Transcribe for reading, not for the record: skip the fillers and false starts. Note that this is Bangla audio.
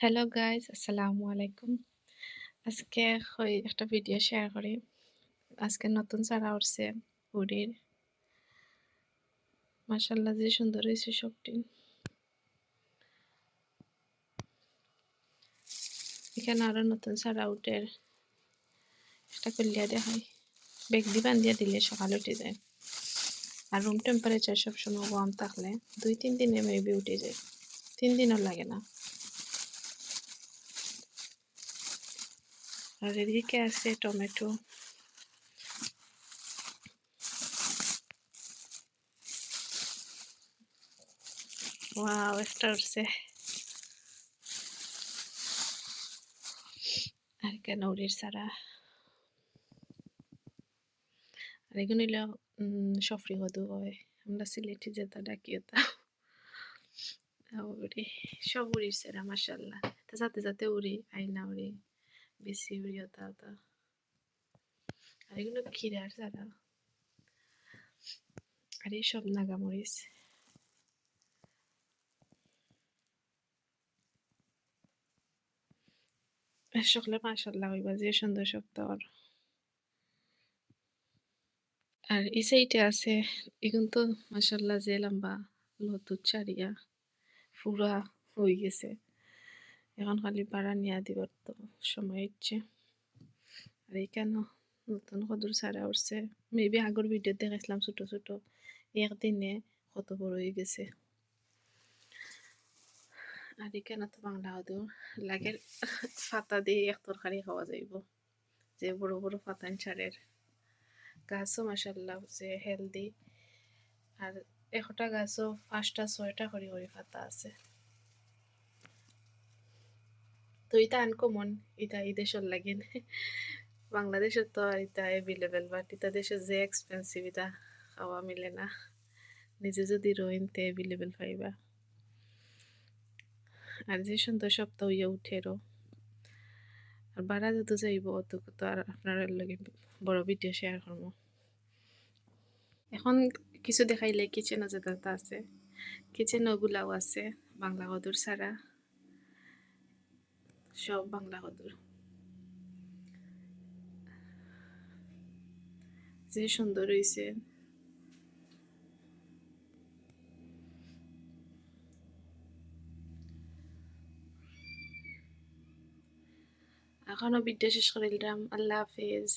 হ্যালো গাইস, আসসালামু আলাইকুম। আজকে একটা ভিডিও শেয়ার করি। আজকে নতুন চারা উঠছে বুড়ির। মাশাআল্লাহ যে সুন্দর হয়েছে সবটি। এখানে আরো নতুন চারা উঠে একটা কলিয়া দেখাই। বেগ দি বান্ধিয়া দিলে সকালে উঠে যায়। আর রুম টেম্পারেচার সবসময় ওয়ার্ম থাকলে 2-3 দিনে মেবি উঠে যায়। 3 দিনও লাগে না। আর এদিকে আছে টমেটো। ওয়াও, একটা উঠছে। আর এখানে উড়ির চারা। আর এগুলো হইলো সফরি কদু হয়। আমরা সিলেটি যেটা ডাকি ওটা। উড়ি সব উড়ির চারা মাশাআল্লাহ। তা যাতে যাতে উড়ি আইনা উড়ি বেশি উড়ি ওটা ওটা। আর এগুলো ক্ষীরার চারা। আর এই সব নাগামরিচ। সকলে মাশাআল্লাহ হইবা যে সুন্দর সপ্তাহ। আর এই সাইডে আছে এগুন তো মাশাআল্লাহ যে লম্বা লতুর চারিয়া পুরা হয়ে গেছে। এখন খালি পাড়া নিয়া দিবার তো সময় ইচ্ছে। আর এইখানেও নতুন কদুর চারা উঠছে। মেবি আগর ভিডিও দেখাইছিলাম ছোট ছোট, একদিনে কত বড় হয়ে গেছে। আর এখানে তো বাংলা কদুর লাগের পাতা দিয়ে এক তরকারি খাওয়া যাইব, যে বড় বড় পাতান চারের গাছও মাশাআল্লাহ যে হেলদি। আর একটা গাছও 5টা 6টা করে করে পাতা আছে। তো এটা আনকমন, এটা এই দেশের লাগিন। বাংলাদেশের তো আর এটা অ্যাভেলেবেল, বাট এটা দেশে যে এক্সপেন্সিভ এটা খাওয়া মিলে না। নিজে যদি রইন তে অ্যাভেলেবেল পাইবা। আর যে সুন্দর সপ্তাহ হইয়া উঠেরও। আর বাড়া যত যাইব অত তো আর আপনার লগে বড় ভিডিও শেয়ার করবো। এখন কিছু দেখাইলে কিচেনও যেটা আছে, কিচেন ওগুলাও আছে বাংলা কদুর ছাড়া, সব বাংলা কদুর। যে সুন্দর হয়েছে। এখনো ভিডিও শেষ করে দিলাম। আল্লাহ হাফেজ।